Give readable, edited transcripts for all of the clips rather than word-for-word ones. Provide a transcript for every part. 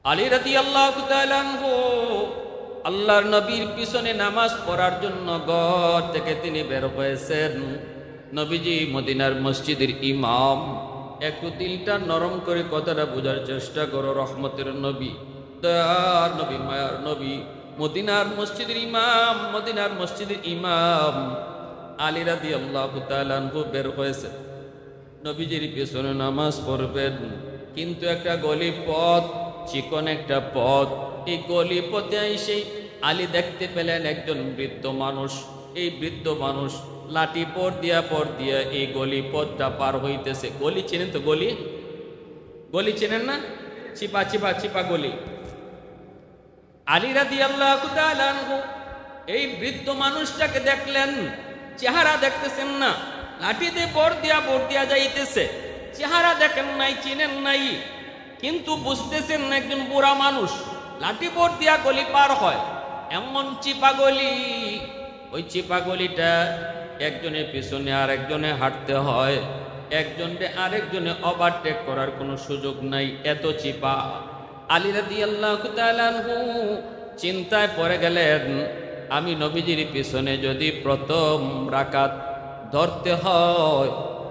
আলী রাদিয়াল্লাহু তাআলা আনহু আল্লাহর নবীর পিছনে নামাজ পড়ার জন্য ঘর থেকে তিনি বের হয়েছেন। নবীজি মদিনার মসজিদের ইমাম। একটু দিলটা নরম করে কথাটা বোঝার চেষ্টা করো। রহমতের নবী, দয়ার নবী, মায়ার নবী, মদিনার মসজিদের ইমাম আলী রাদিয়াল্লাহু তাআলা আনহু বের হয়েছে নবীজির পিছনে নামাজ পড়বেন। কিন্তু একটা গলি পথ, চিকন একটা পথ। এই গলি পথে এসে আলী দেখতে পেলেন একজন বৃদ্ধ মানুষ। এই বৃদ্ধ মানুষ লাঠি পর দিয়া এই গলি পথটা পার হইতেছে। গলি চেনেন তো? গলি চেনেন না? চিপা গলি। আলী রাদিয়াল্লাহু তাআলা আনহু এই বৃদ্ধ মানুষটাকে দেখলেন। চেহারা দেখতেছেন না, লাঠিতে পর দিয়া যাইতেছে। চেহারা দেখেন নাই, চিনেন নাই, কিন্তু বুঝতেছেন একজন বুড়া মানুষ লাঠি পর দিয়া গলি পার হয়। এমন চিপা গলি, ওই চিপা গলিটা একজনের পিছনে আরেকজনে হাঁটতে হয়, একজনকে আরেকজনে ওভারটেক করার কোনো সুযোগ নাই, এত চিপা। আলী রাদিয়াল্লাহু তাআলা আনহু চিন্তায় পড়ে গেলেন, আমি নবীজির পিছনে যদি প্রথম রাকাত ধরতে হয়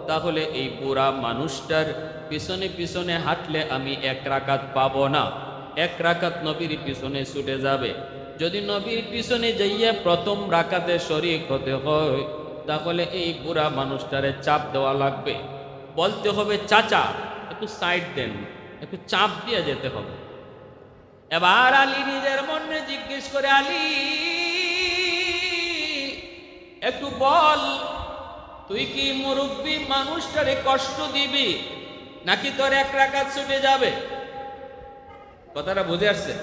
তাহলে এই বুড়া মানুষটার পিছনে পিছনে হাঁটলে আমি এক রাকাত পাবো না, এক রাকাত নবীর পিছনে ছুটে যাবে। যদি নবীর পিছনে যাইয়া প্রথম রাকাতে শরীক হতে হয় তাহলে এই বুড়া মানুষটারে চাপ দেওয়া লাগবে, বলতে হবে চাচা একটু সাইড দেন, একটু চাপ দিয়ে যেতে হবে। এবার আলী নিজের মনে জিজ্ঞেস করে, আলী একটু বল, তুই কি মুরব্বী মানুষটারে কষ্ট দিবি নাকি তোর এক রাকাত ছুটে যাবে? কথাটা বুঝে আসছে?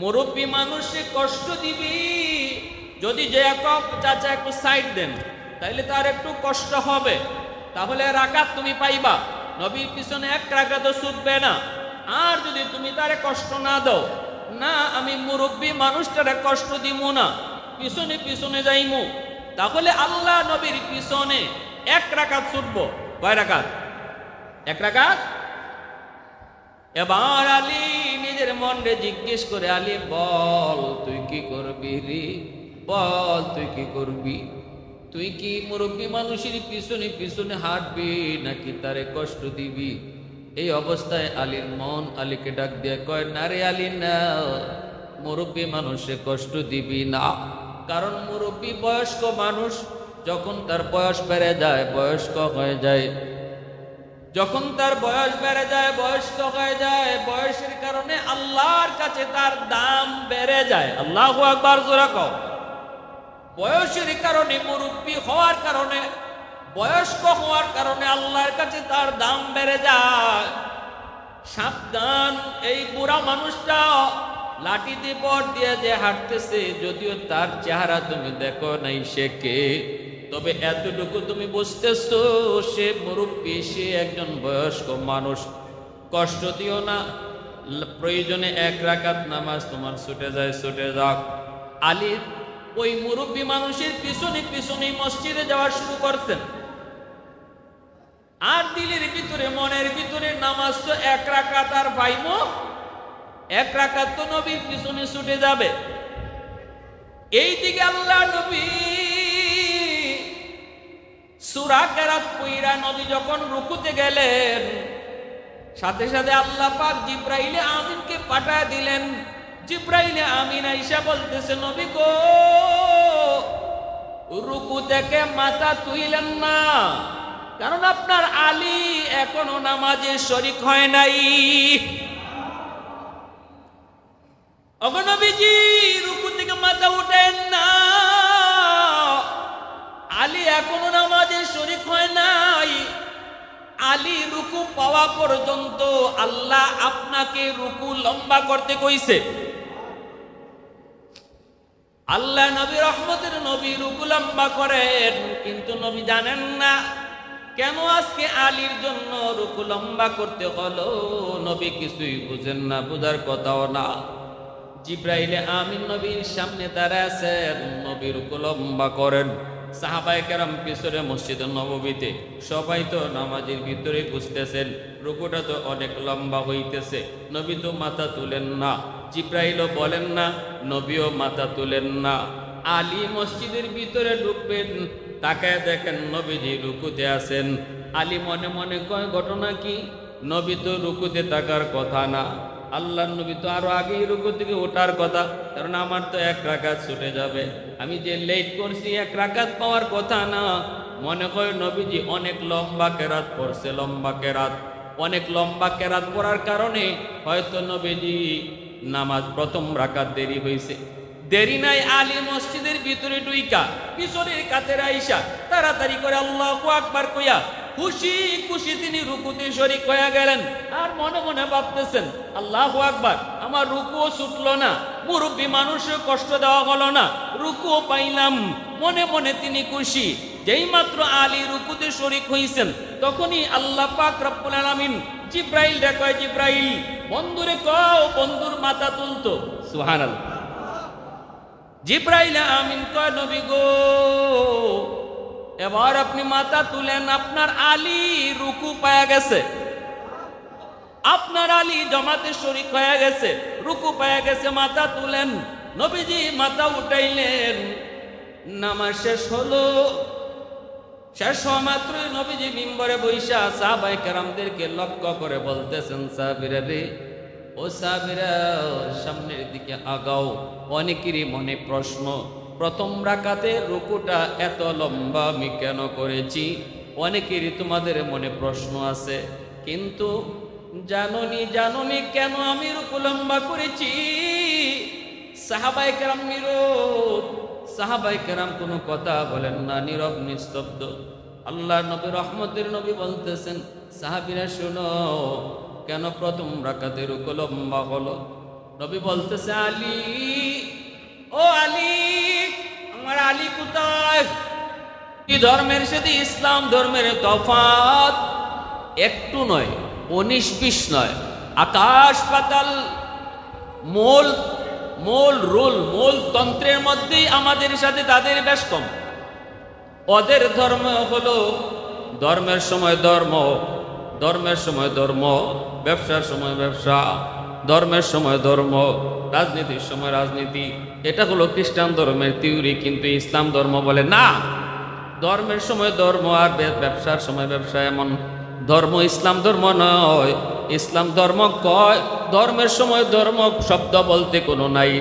মুরব্বী মানুষে কষ্ট দিবি যদি যে চাচা একটু সাইড দেন তাইলে তার একটু কষ্ট হবে, তাহলে রাকাত তুমি পাইবা, নবীর পিছনে এক রাকাতও ছুটবে না। আর যদি তুমি তারে কষ্ট না দাও, না আমি মুরব্বী মানুষটারে কষ্ট দিব না, পিছনে পিছনে যাইমু, তাহলে আল্লাহ নবীর পিছনে এক রাকাত ছুটবো। কয় রাকাত? এক রাকাত। এবার আলী নিজের মনে জিজ্ঞেস করে, আলী বল তুই কি করবি রে, বল তুই কি করবি? তুই কি মুরব্বী মানুষের পিছনে পিছনে হাঁটবি নাকি তারে কষ্ট দিবি? এই অবস্থায় আলীর মন আলীকে ডাক দিয়ে কয়, না রে আলী না, মুরব্বী মানুষে কষ্ট দিবি না। কারণ মুরব্বী বয়স্ক মানুষ যখন তার বয়স বেড়ে যায়, বয়স্ক হয়ে যায়, যখন তার বয়স বেড়ে যায়, বয়স্ক হয়ে যায়, বয়সের কারণে আল্লাহর কাছে তার দাম বেড়ে যায়। আল্লাহু আকবার, জোরে কও। বয়সের কারণে, মুরব্বী হওয়ার কারণে, বয়স্ক হওয়ার কারণে আল্লাহর কাছে তার দাম বেড়ে যায়। সাবধান, এই বুড়া মানুষটা লাঠিতে পর দিয়ে যে হাঁটতেছে, যদিও তার চেহারা তুমি দেখো নাই সে কে, তবে এতটুকু তুমি বুঝতেছো সে মুরব্বী, সে একজন বয়স্ক মানুষ। কষ্ট দিও না, প্রয়োজনে এক রাকাত নামাজ তোমার ছুটে যায়, ছুটে যাক। আলী ওই মুরব্বী মানুষের পিছনে পিছনে মসজিদে যাওয়া শুরু করছেন। আর দিলের ভিতরে, মনের ভিতরে নামাজ তো এক রাকাত আর পাইমো, এক রাকাত তো নবীর পিছনে ছুটে যাবে। এইদিকে আল্লাহ নবী সূরা কেরাত পড়া নবী যখন রুকুতে গেলেন, সাথে সাথে আল্লাহ পাক জিবরাইলে আমিনকে পাঠায় দিলেন। জিবরাইলে আমিন আইসা বলতেছে, নবী গো, রুকু থেকে মাথা তুইলেন না, কারণ আপনার আলী এখনো নামাজে শরীক হয় নাই। ওগো নবীজি, রুকু থেকে মাথা উঠেন না, আলী এখনো নামাজে শরীক হয় নাই। আলী রুকু পাওয়া পর্যন্ত আল্লাহ আপনাকে রুকু লম্বা করতে কইছে। আল্লাহ নবী, রহমতের নবী, রুকু লম্বা করেন, কিন্তু নবী জানেন না কেন আজকে আলীর জন্য রুকু লম্বা করতে হলো। নবী কিছুই বুঝেন না, বুঝার কথাও না। জিবরাইলে আমিন নবীর সামনে দাঁড়ায় আছেন, নবী রুকু লম্বা করেন। সাহাবায়ে কেরাম পিছনে মসজিদে নববীতে সবাই তো নামাজের ভিতরে বুঝতেছেন, রুকুটা তো অনেক লম্বা হইতেছে, নবী তো মাথা তুলেন না, জিব্রাইলও বলেন না, নবীও মাথা তুলেন না। আলী মসজিদের ভিতরে ঢুকবেন, তাকায় দেখেন নবীজি রুকুতে আছেন। আলী মনে মনে কয় ঘটনা কি, নবী তো রুকুতে থাকার কথা না, আল্লাহর নবী তো আরো আগেই রুকু থেকে ওঠার কথা, কারণ আমার তো 1 রাকাত ছুটে যাবে, আমি যে লেট করছি 1 রাকাত পাওয়ার কথা না। মনে হয় নবীজি অনেক লম্বা কেরাত পড়ছে, লম্বা কেরাত, অনেক লম্বা কেরাত পড়ার কারণে হয়তো নবীজি নামাজ প্রথম রাকাত দেরি হয়েছে। দেরি নাই, আলী মসজিদের ভিতরে ঢুইকা পিছনের কাতের আইসা তাড়াতাড়ি করে আল্লাহু আকবার কইয়া খুশি খুশি তিনি রুকুতে শরীক হয়ে গেলেন। আর মনে মনে ভাবতেছেন আল্লাহু আকবার, আমার রুকুও ছুটলো না, মুরব্বী মানুষের কষ্ট দেওয়া হলো না, রুকুও পাইলাম। মনে মনে তিনি খুশি। যেই মাত্র আলী রুকুতে শরীক হইছেন, তখনই আল্লাহ পাক রব্বুল আলামিন জিব্রাইল রে কয়, জিব্রাইল বন্ধুরে কও বন্ধুর মাথা তুলতো। সুবহানাল্লাহ। জিব্রাইল আমিন কয়, নবী গো এবার আপনি মাথা তুলেন, আপনার আলী রুকু পায়া গেছে, আপনার আলী জামাতে শরীক হয়ে গেছে, রুকু পায়া গেছে, মাথা তুলেন। নবীজি মাথা উঠাইলেন, নামাজ শেষ হলো। শেষ হওয়া মাত্রই নবীজি মিম্বরে বৈশা সাহাবায়ে কেরামদেরকে লক্ষ্য করে বলতেছেন, সাহাবীরা রে, ও সাহাবীরা সামনের দিকে আগাও। অনেকেরই মনে প্রশ্ন, প্রথম রাকাতে রুকুটা এত লম্বা আমি কেন করেছি? অনেকেরই তোমাদের মনে প্রশ্ন আছে, কিন্তু জানোনি কেন আমি রুকু লম্বা করেছি? সাহাবায়ে কেরাম নীরব, সাহাবায়ে কেরাম কোনো কথা বলেন না, নীরব নিস্তব্ধ। আল্লাহ নবী রহমতের নবী বলতেছেন, সাহাবীরা শোনো, কেন প্রথম রাকাতে রুকু লম্বা হলো? নবী বলতেছে, আলী, ও আলী, আমার আলী কোথায়? এই ধর্মের সাথে ইসলাম ধর্মের তফাৎ একটু নয়, 19-20 নয়, আকাশ পাতাল। মূল তন্ত্রের মধ্যেই আমাদের সাথে তাদের বেশ কম। ওদের ধর্ম হলো ধর্মের সময় ধর্ম, ধর্মের সময় ধর্ম, ব্যবসার সময় ব্যবসা, ধর্মের সময় ধর্ম, রাজনীতির সময় রাজনীতি। এটা হলো খ্রিস্টান ধর্মের থিওরি, কিন্তু ইসলাম ধর্ম বলে না, ধর্মের সময় ধর্ম আর ব্যবসার সময় ব্যবসা। এমন ধর্ম ইসলাম ধর্ম নয়। ইসলাম ধর্ম কয় ধর্মের সময় ধর্ম শব্দ বলতে কোনো নাই।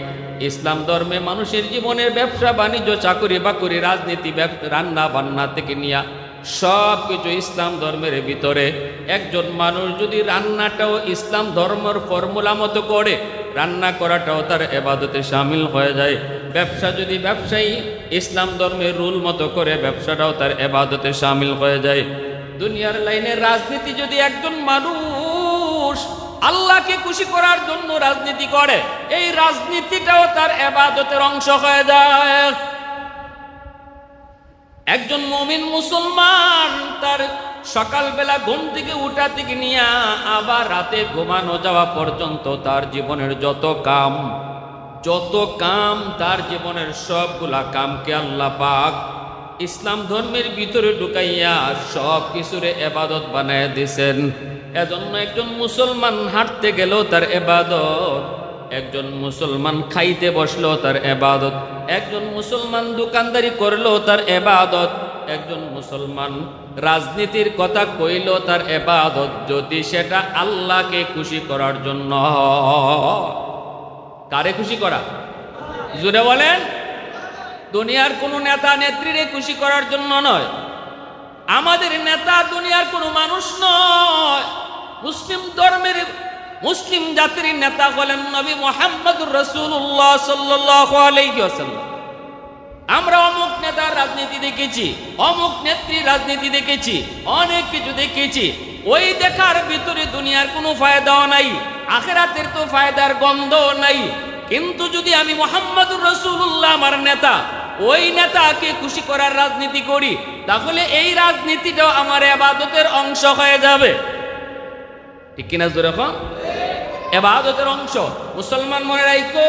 ইসলাম ধর্মে মানুষের জীবনের ব্যবসা বাণিজ্য, চাকরি বাকরি, রাজনীতি, রান্না বান্না থেকে নিয়ে সব কিছু ইসলাম ধর্মের ভিতরে। একজন মানুষ যদি রান্নাটাও ইসলাম ধর্মের ফর্মুলা মতো করে, রান্না করাটাও তার ইবাদতে শামিল হয়ে যায়। ব্যবসা যদি ব্যবসায়ী ইসলাম ধর্মের রুল মতো করে, ব্যবসাটাও তার ইবাদতে শামিল হয়ে যায়। দুনিয়ার লাইনে রাজনীতি যদি একজন মানুষ আল্লাহকে খুশি করার জন্য রাজনীতি করে, এই রাজনীতিটাও তার ইবাদতের অংশ হয়ে যায়। একজন মুমিন মুসলমান তার সকালবেলা ঘুম থেকে উঠা থেকে নিয়ে আবার রাতে ঘুমানো যাওয়া পর্যন্ত তার জীবনের যত কাম তার জীবনের সবগুলা কামকে আল্লাহ পাক ইসলাম ধর্মের ভিতরে ঢুকাইয়া সব কিছুরে ইবাদত বানায় দিয়েছেন। এজন্য একজন মুসলমান হাঁটতে গেলেও তার ইবাদত, একজন মুসলমান খাইতে বসলেও তার ইবাদত, একজন মুসলমান দোকানদারি করলেও তার ইবাদত, একজন মুসলমান রাজনীতির কথা কইলেও তার ইবাদত, যদি সেটা আল্লাহকে খুশি করার জন্য। কারে খুশি করা? জোরে বলেন। দুনিয়ার কোন নেতা নেত্রীরে খুশি করার জন্য নয়। আমাদের নেতা দুনিয়ার কোন মানুষ নয়। মুসলিম ধর্মের, মুসলিম জাতির নেতা হলেন নবী মুহাম্মদুর রাসূলুল্লাহ সাল্লাল্লাহু আলাইহি ওয়াসাল্লাম। আমরা অমুক নেতার রাজনীতি দেখেছি, অমুক নেত্রীর রাজনীতি দেখেছি, অনেক কিছু দেখেছি। ওই দেখার ভিতরে দুনিয়ার কোনো ফায়দাও নাই, আখিরাতের তো ফায়দার গন্ধও নাই। কিন্তু যদি আমি মুহাম্মদুর রাসূলুল্লাহ আমার নেতা, ওই নেতাকে খুশি করার রাজনীতি করি, তাহলে এই রাজনীতিটাও আমার ইবাদতের অংশ হয়ে যাবে। ঠিক কিনা জোরে কন? ইবাদতের অংশ। মুসলমান মনে রাখো,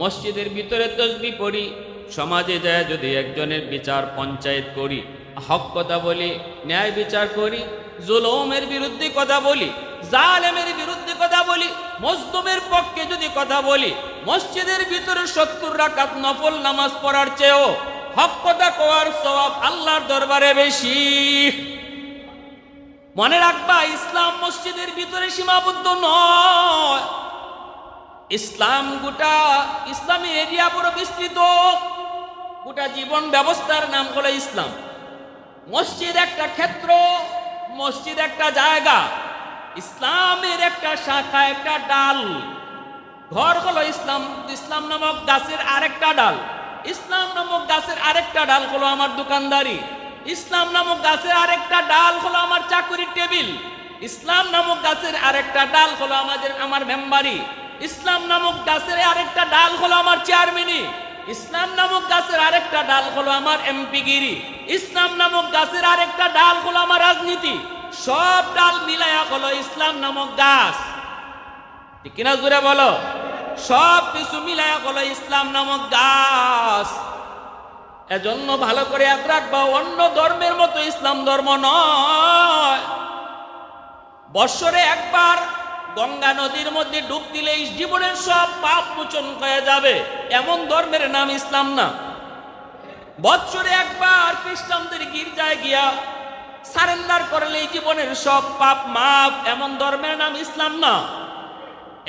মসজিদের ভিতরে তাসবিহ পড়ি, সমাজে যায় যদি একজনের বিচার পঞ্চায়েত করি, হক কথা বলি, ন্যায় বিচার করি, জুলুমের বিরুদ্ধে কথা বলি, জালেমের বিরুদ্ধে কথা বলি, মজলুমের পক্ষে যদি কথা বলি, মসজিদের ভিতরে 70 রাকাত নফল নামাজ পড়ার চেয়েও হক কথা কোয়ার সওয়াব আল্লাহর দরবারে বেশি। মনে রাখবা, ইসলাম মসজিদের ভিতরে সীমাবদ্ধ নয়। ইসলাম গোটা ইসলামী এরিয়া বড় বিস্তৃত। গোটা জীবন ব্যবস্থার নাম হলো ইসলাম। মসজিদ একটা ক্ষেত্র, মসজিদ একটা জায়গা, ইসলামের একটা শাখা, একটা ডাল। ঘর হলো ইসলাম, ইসলাম নামক গাছের আরেকটা ডাল। ইসলাম নামক গাছের আরেকটা ডাল হলো আমার দোকানদারি। ইসলাম নামক গাছের আরেকটা ডাল হলো আমার চাকরির টেবিল। ইসলাম নামক গাছের আরেকটা ডাল হলো আমার মেম্বারি। ইসলাম নামক গাছের আরেকটা ডাল হলো আমার চেয়ারম্যানি। ইসলাম নামক গাছের আরেকটা ডাল হলো আমার এমপিগিরি। ইসলাম নামক গাছের আরেকটা ডাল হলো আমার রাজনীতি। সব ডাল মিলায়া হলো ইসলাম নামক গাছ। ঠিক কিনা জোরে বলো? সব কিছু মিলায়া হলো ইসলাম নামক গাছ। এজন্য ভালো করে ইয়াদ রাখবা, অন্য ধর্মের মতো ইসলাম ধর্ম নয়। বৎসরে একবার গঙ্গা নদীর মধ্যে ডুব দিলেই জীবনের সব পাপ মোচন হয়ে যাবে, এমন ধর্মের নাম ইসলাম না। বৎসরে একবার খ্রিস্টানদের গির্জায় গিয়া সারেন্ডার করলেই জীবনের সব পাপ মাফ, এমন ধর্মের নাম ইসলাম না।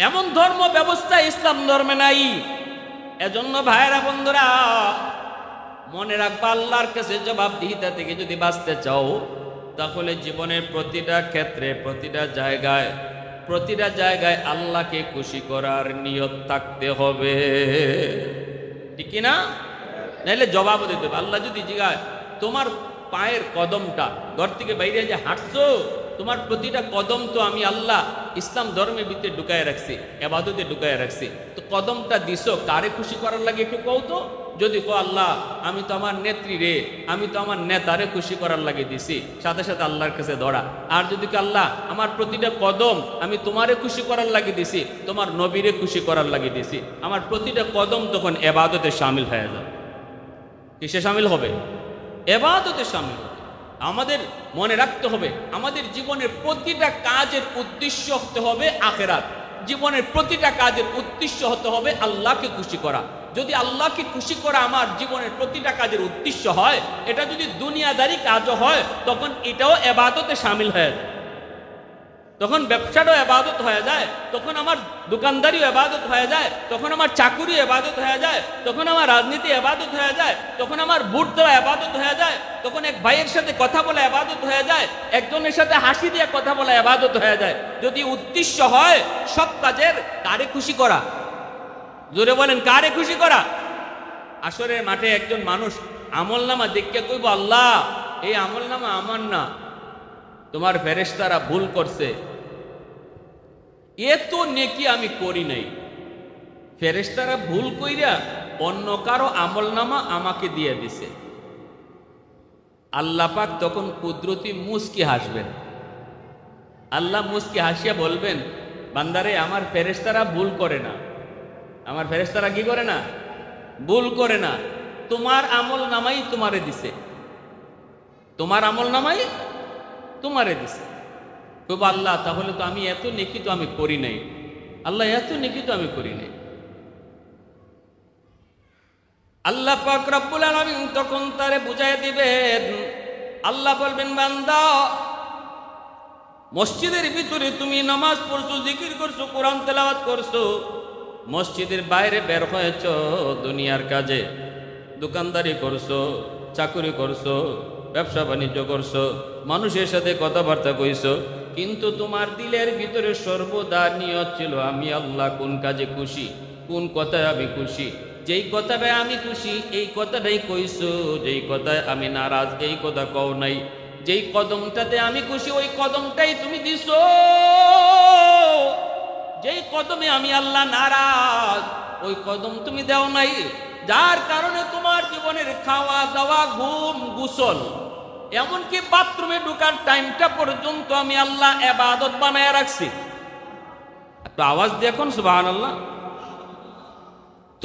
এমন ধর্ম ব্যবস্থা ইসলাম ধর্মে নাই। এজন্য ভাইরা বন্ধুরা মনে রাখবা, আল্লাহর কাছে জবাবদিহিতা থেকে যদি বাঁচতে চাও, তাহলে জীবনের প্রতিটা ক্ষেত্রে, প্রতিটা জায়গায় আল্লাহকে খুশি করার নিয়ত থাকতে হবে। ঠিক না? নাইলে জবাব দিতে হবে। আল্লাহ যদি জিজ্ঞাসা, তোমার পায়ের কদমটা, ঘর থেকে বাইরে যে হাঁটছো, তোমার প্রতিটা কদম তো আমি আল্লাহ ইসলাম ধর্মের ভিতরে ঢুকায় রাখছি, ইবাদতে ঢুকায় রাখছি, তো কদমটা দিছো কারে খুশি করার লাগে একটু কও তো। যদি কো আল্লাহ আমি তো আমার নেত্রী রে, আমি তো আমার নেতারে খুশি করার লাগে দিছি, সাথে সাথে আল্লাহর কাছে ধরা। আর যদি কো আল্লাহ আমার প্রতিটা কদম আমি তোমারে খুশি করার লাগে দিছি, তোমার নবীরে খুশি করার লাগে দিছি, আমার প্রতিটা কদম তখন ইবাদতে শামিল হয়ে যাবে। কিসে শামিল হবে? ইবাদতে শামিল হবে। আমাদের মনে রাখতে হবে, আমাদের জীবনের প্রতিটা কাজের উদ্দেশ্য হতে হবে আখিরাত। জীবনের প্রতিটা কাজের উদ্দেশ্য হতে হবে আল্লাহকে খুশি করা। যদি আল্লাহকে খুশি করা আমার জীবনের প্রতিটা কাজের উদ্দেশ্য হয়, এটা যদি দুনিয়াদারি কাজও হয়, তখন এটাও ইবাদতে শামিল হয়ে যায়। তখন ব্যবসাটাও ইবাদত হয়ে যায়, তখন আমার দোকানদারিও ইবাদত হয়ে যায়, তখন আমার চাকুরিও ইবাদত হয়ে যায়, তখন আমার রাজনীতি ইবাদত হয়ে যায়, তখন আমার ভোট দেওয়া ইবাদত হয়ে যায়, তখন এক ভাইয়ের সাথে কথা বলা ইবাদত হয়ে যায়, একজনের সাথে হাসি দিয়ে কথা বলা ইবাদত হয়ে যায়। যদি উদ্দেশ্য হয় সব কাজের কারে খুশি করা, জোরে বলেন কারে খুশি করা? আসরের মাঠে একজন মানুষ আমলনামা দেখে কইব, আল্লাহ এই আমলনামা আমার না, তোমার ফেরেশতারা ভুল করছে, এত নেকি আমি করি নাই। ফেরেশতারা ভুল কইরা অন্য কারো আমলনামা আমাকে দিয়ে দিছে। আল্লাহ পাক তখন কুদরতি মুস্কি হাসবেন। আল্লাহ মুস্কি হাসিয়া বলবেন, বান্দারে আমার ফেরেশতারা ভুল করে না, আমার ফেরেশতারা কি করে না? ভুল করে না। তোমার আমলনামাই তোমারে দিছে, তোমার আমলনামাই তোমারে দিছে। তবু আল্লাহ তাহলে তো আমি এত নেকি তো আমি করি নাই, আল্লাহ এত নেকি তো আমি করি নাই। আল্লাহ পাক রব্বুল আলামিন তখন তারে বুঝাই দিবেন। আল্লাহ বলবেন, বান্দা মসজিদের ভিতরে তুমি নামাজ পড়ছো, জিকির করছো, কোরআন তেলাওয়াত করছো, মসজিদের বাইরে বের হয়েছো দুনিয়ার কাজে, দোকানদারি করছো, চাকরি করছো, ব্যবসা বাণিজ্য করছো, মানুষের সাথে কথাবার্তা কইছো, কিন্তু তোমার দিলের ভিতরে সর্বদা নিয়ত ছিল আমি আল্লাহ কোন কাজে খুশি, কোন কথায় আমি খুশি। যেই কথাটায় আমি খুশি এই কথাটাই কইছো, যেই কথায় আমি নারাজ এই কথা কও নাই। যেই কদমটাতে আমি খুশি ওই কদমটাই তুমি দিছো, যেই কদমে আমি আল্লাহ নারাজ ওই কদম তুমি দেও নাই। যার কারণে তোমার জীবনের খাওয়া দাওয়া, ঘুম, গোসল, এমনকি বাথরুমে ঢোকার টাইমটা পর্যন্ত আমি আল্লাহ ইবাদত বানায় রাখছি। একটু আওয়াজ দেখুন সুবহানাল্লাহ।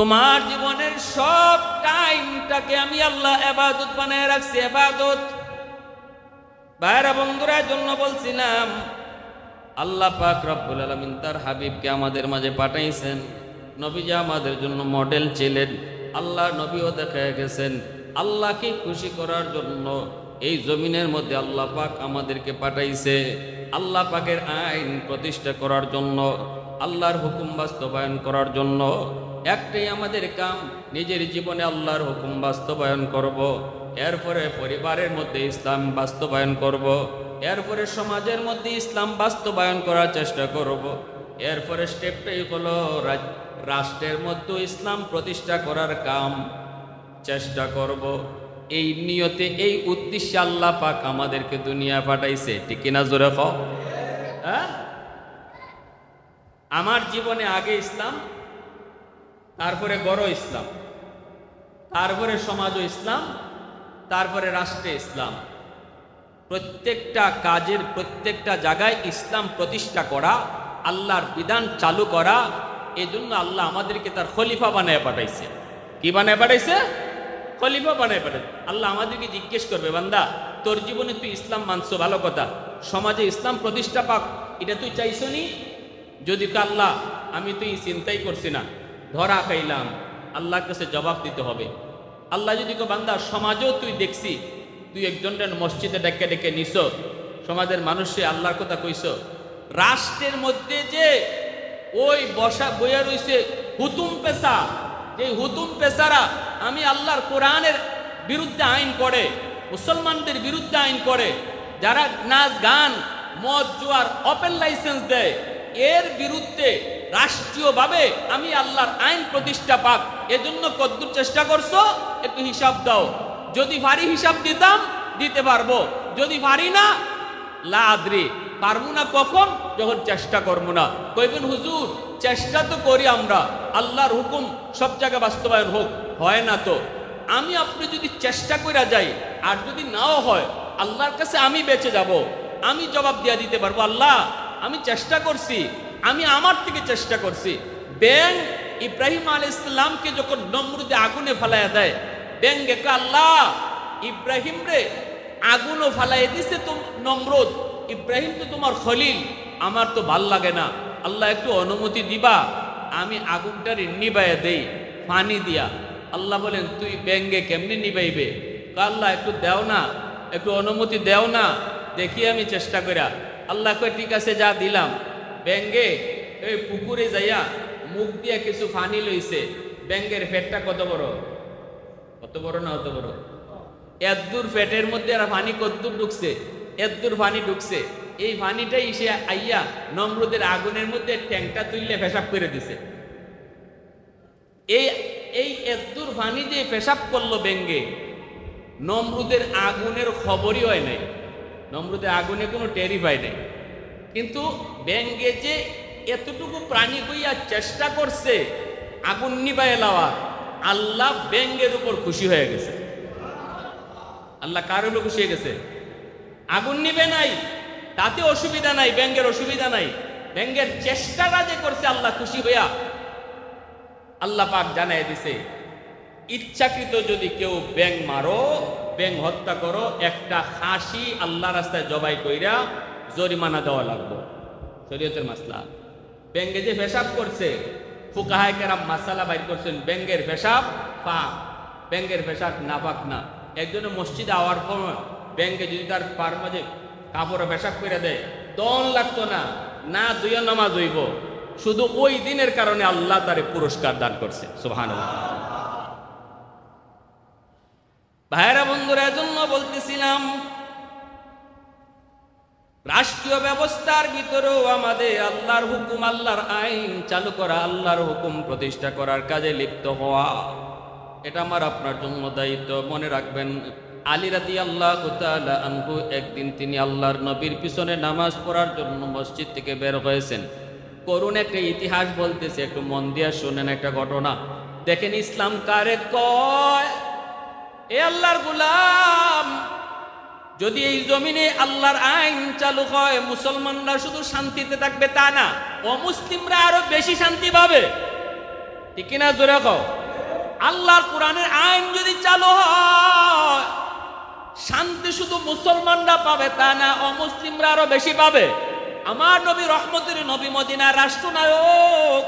তোমার জীবনের সব টাইমটাকে আমি আল্লাহ ইবাদত বানায় রাখছি, ইবাদত। ভাইরা বন্ধুরা, জন্য বলছিলাম আল্লাহ পাক রব্বুল আলামিন তার হাবিবকে আমাদের মাঝে পাঠাইছেন। নবীজি আমাদের জন্য মডেল ছিলেন। আল্লাহ নবীও দেখা গেছেন আল্লাহকে খুশি করার জন্য এই জমিনের মধ্যে আল্লাহ পাক আমাদেরকে পাঠাইছে। আল্লাহ পাকের আইন প্রতিষ্ঠা করার জন্য, আল্লাহর হুকুম বাস্তবায়ন করার জন্য। একটাই আমাদের কাম, নিজের জীবনে আল্লাহর হুকুম বাস্তবায়ন করব, এরপরে পরিবারের মধ্যে ইসলাম বাস্তবায়ন করব, এরপরে সমাজের মধ্যে ইসলাম বাস্তবায়ন করার চেষ্টা করব, এরপরে স্টেপটাই হলো রাষ্ট্রের মধ্যে ইসলাম প্রতিষ্ঠা করার কাম চেষ্টা করব। এই নিয়তে, এই উদ্দেশ্যে আল্লাহ পাক আমাদেরকে দুনিয়া পাঠাইছে। ঠিক কিনা জোরে কও? হ্যাঁ, আমার জীবনে আগে ইসলাম, তারপরে গড় ইসলাম, তারপরে সমাজ ইসলাম, তারপরে রাষ্ট্রে ইসলাম। প্রত্যেকটা কাজের, প্রত্যেকটা জায়গায় ইসলাম প্রতিষ্ঠা করা, আল্লাহর বিধান চালু করা। এজন্য আল্লাহ আমাদেরকে তার খলিফা বানায় পাঠাইছে। কি বানায় পাঠাইছে? খলিফা বানায় পাঠাইছে। আল্লাহ আমাদেরকে জিজ্ঞেস করবে, বান্দা তোর জীবনে তুই ইসলাম মানছো, ভালো কথা, সমাজে ইসলাম প্রতিষ্ঠা পাক, এটা তুই চাইছো নি? যদি আল্লাহ আমি তুই চিন্তাই করছি না, ধরা খাইলাম, আল্লাহর কাছে জবাব দিতে হবে। আল্লাহ যদি কো বান্দা সমাজেও তুই দেখছি, তুই একজনের মসজিদে ডেকে ডেকে নিছ, সমাজের মানুষে আল্লাহর কথা কইছ, রাষ্ট্রের মধ্যে যে ওই বসা বইয়া রইছে হুতুম পেশা, যে হুতুম পেশারা আমি আল্লাহর কোরআনের বিরুদ্ধে আইন করে, মুসলমানদের বিরুদ্ধে আইন করে, যারা নাচ গান মদ জুয়ার ওপেন লাইসেন্স দেয়, এর বিরুদ্ধে রাষ্ট্রীয়ভাবে আমি আল্লাহর আইন প্রতিষ্ঠা পাক। এজন্য কদ্দুর চেষ্টা করছো, একটু হিসাব দাও। যদি ভারী হিসাব দিতাম দিতে পারবো, যদি ভারী না লা আদ্রি, পারবো না কখন? যখন চেষ্টা করবো না। কইবেন হুজুর চেষ্টা তো করি আমরা, আল্লাহর হুকুম সব জায়গায় বাস্তবায়ন হোক, হয় না তো। আমি আপনি যদি চেষ্টা করে যাই, আর যদি নাও হয়, আল্লাহর কাছে আমি বেঁচে যাব, আমি জবাব দিয়ে দিতে পারবো, আল্লাহ আমি চেষ্টা করছি, আমি আমার থেকে চেষ্টা করছি। ব্যাং ইব্রাহিম আলাইহিস সালামকে যখন নমরুদে আগুনে ফালাইয়া দেয়, ব্যাং কে আল্লাহ ইব্রাহিম রে আগুনও ফালাই দিছে তো নমরুদ, ইব্রাহিম তো তোমার খলিল, আমার তো ভাল লাগে না, আল্লাহ একটু অনুমতি দিবা, আমি আগুনটারে নিবাইয়া দেই পানি দিয়া। আল্লাহ বলেন তুই ব্যাঙ্গে কেমনি নিবাইবে? আল্লাহ একটু দেও না, একটু অনুমতি দেও না, দেখি আমি চেষ্টা করা। আল্লাহ কয় ঠিক আছে, যা দিলাম। ব্যাঙ্গে ওই পুকুরে যাইয়া মুখ দিয়া কিছু পানি লইছে। ব্যাঙ্গের পেটটা কত বড়, কত বড় না অত বড়, এদ্দুর পেটের মধ্যে আর পানি কদ্দুর ঢুকছে, এদ্দুর পানি ঢুকছে। এই পানিটাই সে আইয়া নমরুদের আগুনের মধ্যে ট্যাংটা তুললে পেশাব করে দিছে। এই এদ্দুর পানি দিয়ে পেশাব করলো ব্যাঙ্গে, নমরুদের আগুনের খবরই হয় নাই, নমরুদের আগুনে কোনো টেরি পায় নাই। কিন্তু ব্যাঙ্গে যে এতটুকু প্রাণী হইয়া চেষ্টা করছে আগুন নিবাই লাওয়ার, আল্লাহ ব্যাঙ্গের উপর খুশি হয়ে গেছে। আল্লাহ কার উপর খুশি হয়ে গেছে? আগুন নিবে নাই, তাতে অসুবিধা নাই, ব্যাঙ্গের অসুবিধা নাই, ব্যাঙ্গের চেষ্টাটা যে করছে আল্লাহ খুশি হইয়া। আল্লাহ পাক জানাই দিছে, ইচ্ছাকৃত যদি কেউ ব্যাং মারো, ব্যাং হত্যা করো, একটা খাসি আল্লাহ রাস্তায় জবাই কইরা জরিমানা দেওয়া লাগবে, শরীয়তের মাসলা। ব্যাঙ্গে যে পেশাব করছে, ফুকাহায়ে কেরাম মাসালা বাইর করছেন, ব্যাঙ্গের পেশাব পাক, ব্যাঙ্গের পেশাব নাপাক না। একজনের মসজিদে আওয়ার পর ব্যাঙ্গে যদি তার পার মাঝে কাপড়ে পেশাব করে দেয়, দন লাগতো না, না দুইয়া নামাজ হইব, শুধু ওই দিনের কারণে আল্লাহ তারে পুরস্কার দান করছে। সুবহানাল্লাহ। ভাইরা বন্ধুরা, এজন্য বলতেছিলাম রাষ্ট্রীয় ব্যবস্থার ভিতরেও আমাদের আল্লাহর হুকুম, আল্লাহর আইন চালু করা, আল্লাহর হুকুম প্রতিষ্ঠা করার কাজে লিপ্ত হওয়া, এটা আমার আপনার জন্য দায়িত্ব। মনে রাখবেন, আলী রাদিয়াল্লাহু তাআলা আনহু একদিন তিনি আল্লাহর নবীর পিছনে নামাজ পড়ার জন্য মসজিদ থেকে বের হয়েছেন। করুন একটা ইতিহাস বলতেছে, একটু মন দিয়ে শুনেন একটা ঘটনা। দেখেন ইসলাম কারে কয়। এ আল্লাহর গোলাম, যদি এই জমিনে আল্লাহর আইন চালু হয়, মুসলমানরা শুধু শান্তিতে থাকবে তা না, অমুসলিমরা আরো বেশি শান্তি পাবে। ঠিক কিনা জোরে কও। আল্লাহর কোরআনের আইন যদি চালু হয়, শান্তি শুধু মুসলমানরা পাবে তা না, অমুসলিমরা আরো বেশি পাবে। আমার নবী রহমতের নবী, মদিনার রাষ্ট্রনায়ক।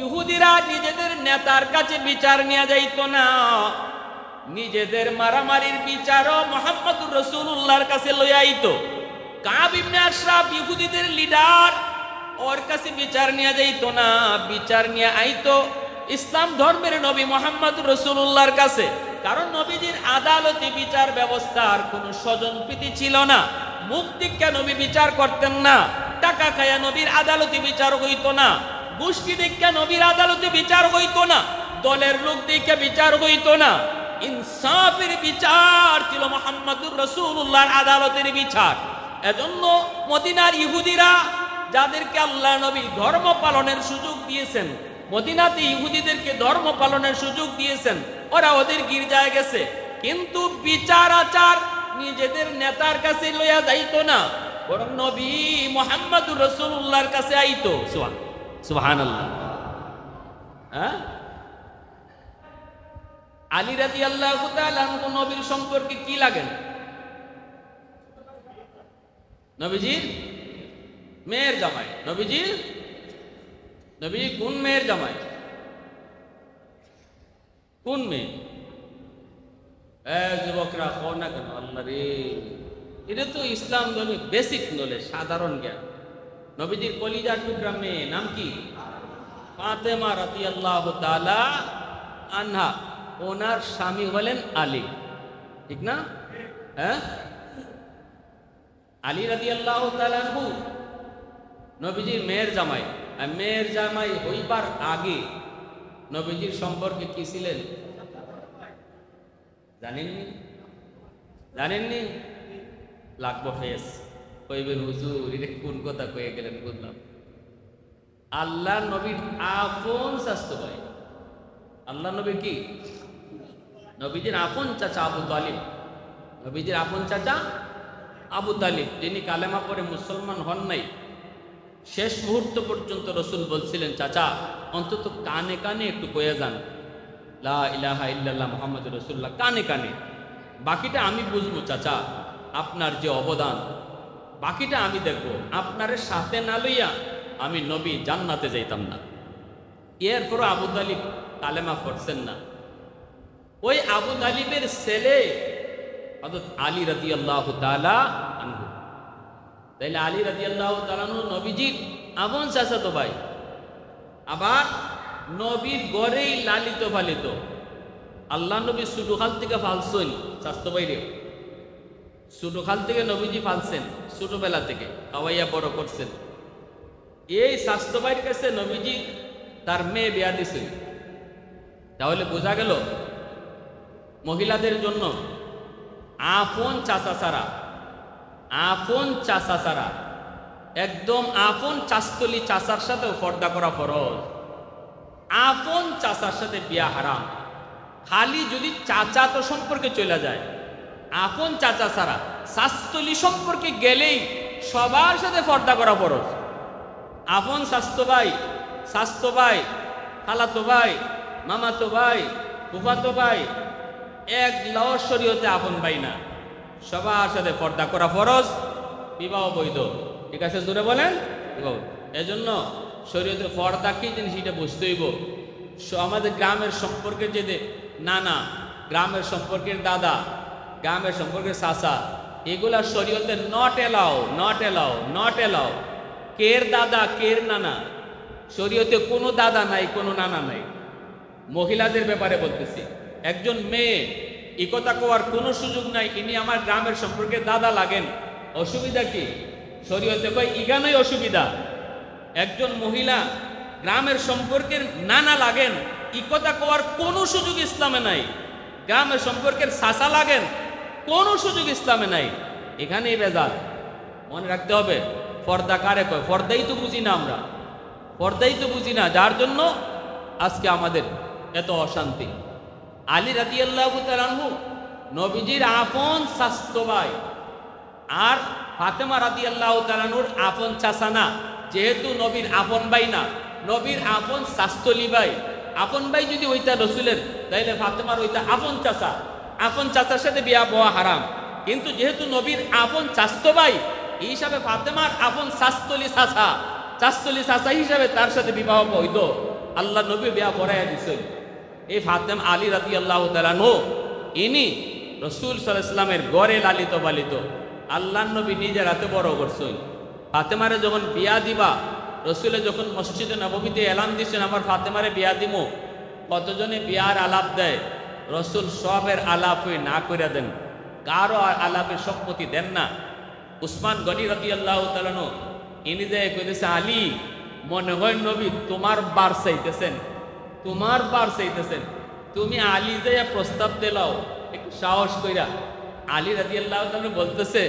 ইহুদিরা নিজেদের নেতার কাছে বিচার নিয়ে যাইত না, নিজেদের মারামারির বিচারও মুহাম্মদুর রাসূলুল্লাহর কাছে লইয়া আইত। কাব ইবনে আশরাফ ইহুদিদের লিডার, ওর কাছে বিচার নিয়ে যাইত না, বিচার নিয়ে আইতো ইসলাম ধর্মের নবী মুহাম্মদুর রাসূলুল্লাহর কাছে। কারণ নবীজির আদালতে বিচার ব্যবস্থার কোনো স্বজনপ্রীতি ছিল না। মুখ দিকে নবী বিচার করতেন না, টাকা খায়া নবীর আদালতে বিচার হইতো না, গোষ্ঠী দিকে নবীর আদালতে বিচার হইতো না, দলের লোক দিকে বিচার হইতো না। ইনসাফের বিচার ছিল মুহাম্মদুর রাসূলুল্লাহর আদালতের বিচার। এজন্য মদিনার ইহুদিরা, যাদেরকে আল্লাহ নবী ধর্ম পালনের সুযোগ দিয়েছেন, মদিনাতে ইহুদিদেরকে ধর্ম পালনের সুযোগ দিয়েছেন, ওরা ওদের গির্জায় গেছে, কিন্তু বিচার আচার নিজেদের নেতার কাছে লইয়া যাইতো না, বরং নবী মুহাম্মদুর রাসূলুল্লাহর কাছে আইতো। সুবহানাল্লাহ। হ্যাঁ, আলী রাদিয়াল্লাহু তাআলা আনহু নবীর সম্পর্কে কি লাগেন? নবীজির মেয়ের জামাই। নবী কোন মেয়ের জামাই? কোন মেয়ে? যুবকরা কো না কেন? আল্লাহ রে, এটা তো ইসলাম ধর্মের বেসিক নলেজ, সাধারণ জ্ঞান। নবীজির কলিজার টুকরা মেয়ে, নাম কি? ফাতেমা রাদিয়াল্লাহু তাআলা আনহা। ওনার স্বামী হলেন আলী, ঠিক না? হ্যাঁ, আলী রাদিয়াল্লাহু তাআলা আনহু নবীজির মেয়ের জামাই। আর মেয়ের জামাই হইবার আগে নবীজির সম্পর্কে কি ছিলেন জানেননি? লাগবো ফেস কইবেন হুজুর এটা কোন কথা কয়ে গেলেন, বুঝলাম। আল্লাহ নবীর আপন শাস্তো ভাই, আল্লাহ নবীর কি? নবীজির আপন চাচা আবু তালিব। নবীজির আপন চাচা আবু তালিব, যিনি কালেমা পড়ে মুসলমান হন নাই। শেষ মুহূর্ত পর্যন্ত রসুল বলছিলেন, চাচা অন্তত কানে কানে একটু কয়ে যান লা ইলাহা ইল্লাল্লাহ মুহাম্মাদুর রাসূলুল্লাহ, কানে কানে। বাকিটা আমি বুঝবো চাচা, আপনার যে অবদান, বাকিটা আমি দেখবো। আপনার সাথে না লইয়া আমি নবী জান্নাতে যাইতাম না। এরপরও আবু তালিব কালেমা পড়ছেন না। ওই আবু তালিবের ছেলে হযরত আলী রাদিয়াল্লাহু তাআলা আনহু। তাইলে আলী রাদিয়াল্লাহু তাআলা আনহু নবীজির আপন চাচাতো ভাই, আবার নবীর গড়েই লালিত পালিত। আল্লাহ নবী ছোটখাল থেকে ফালছেন চাচাতো ভাইরে, ছোটখাল থেকে নবীজি ফালছেন, ছোটবেলা থেকে খাওয়াইয়া বড় করছেন। এই চাচাতো ভাইয়ের কাছে নবীজি তার মেয়ে বিয়া দিছেন। তাহলে বোঝা গেল মহিলাদের জন্য আপন চাচা ছাড়া, একদম আপন চাস্তলি চাচার সাথেও পর্দা করা ফরজ। আপন চাচার সাথে বিয়া হারাম। খালি যদি চাচা তো সম্পর্কে চলে যায়, আপন চাচা ছাড়া শাস্তলি সম্পর্কে গেলেই সবার সাথে পর্দা করা ফরজ। আপন স্বাস্থ্য ভাই, খালাতো ভাই, মামাতো ভাই, ফুফাতো ভাই, এক লওয়ার শরীয়তে আপন ভাই না, সবার সাথে পর্দা করা ফরজ। বিবাহ বৈধ, ঠিক আছে? জোরে বলেন বিবাহ। এজন্য শরীয়তে পর্দা কি জিনিস এটা বুঝতে হইব। আমাদের গ্রামের সম্পর্কের যে নানা, গ্রামের সম্পর্কের দাদা, গ্রামের সম্পর্কের চাচা, এগুলা শরীয়তে নট এলাও। কের দাদা কের নানা, শরীয়তে কোনো দাদা নাই, কোনো নানা নাই। মহিলাদের ব্যাপারে বলতেছি, একজন মেয়ে এই কথা কোয়ার কোনো সুযোগ নাই ইনি আমার গ্রামের সম্পর্কে দাদা লাগেন। অসুবিধা কি? শরীয়তে কয় ইগানই অসুবিধা। একজন মহিলা গ্রামের সম্পর্কের নানা লাগেন, এই কথা কোয়ার কোনো সুযোগ ইসলামে নাই। গ্রামের সম্পর্কের চাচা লাগেন, কোনো সুযোগ ইসলামে নাই। এখানেই বেজাল। মনে রাখতে হবে, পর্দা কারে কয়? পর্দাই তো বুঝি না আমরা, পর্দাই তো বুঝি না, যার জন্য আজকে আমাদের এত অশান্তি। আলী রাদিয়াল্লাহু তাআলা আনহু নবীজির আপন চাচতো ভাই, আর ফাতেমা রাদিয়াল্লাহু তাআলা আনহুর আপন চাচা না। যেহেতু নবীর আপন ভাই না, নবীর আপন চাচতলি ভাই, আপন ভাই যদি ওইটা রসুলের, তাইলে ফাতেমার ওইটা আপন চাচা, আপন চাচার সাথে বিয়া বওয়া হারাম। কিন্তু যেহেতু নবীর আপন চাস্তো ভাই, এই হিসাবে ফাতেমার আপন শাস্তলি চাচা, চাস্তলি চাচা হিসাবে তার সাথে বিবাহ বৈধ। আল্লাহ নবী বিয়া পড়াইয়া দিছেন। এই ফাতেম আলী রাদিয়াল্লাহু তাআলা নো, ইনি রসুল সাল্লাল্লাহু আলাইহি ওয়াসাল্লামের গড়ে লালিত পালিত, আল্লাহ নবী নিজের হাতে বড় করছেন। ফাতেমারে যখন বিয়া দিবা, রসুলে যখন মসজিদে নববীতে এলান দিচ্ছেন আমার ফাতেমারে বিয়া দিমো, কতজনে বিয়ার আলাপ দেয়, রসুল সবের আলাপ হয়ে না করে দেন, কারো আলাপের সম্মতি দেন না। উসমান গনি রাদিয়াল্লাহু তাআলা নো, ইনি যে কইতেছে আলী, মনে হয় নবী তোমার বার চাইতেছেন, তোমার বার চাইতেছেন, তুমি আলী যে প্রস্তাব দিলাও একটু সাহস কইরা। আলী রাদিয়াল্লাহু তাআলা বলতেছে,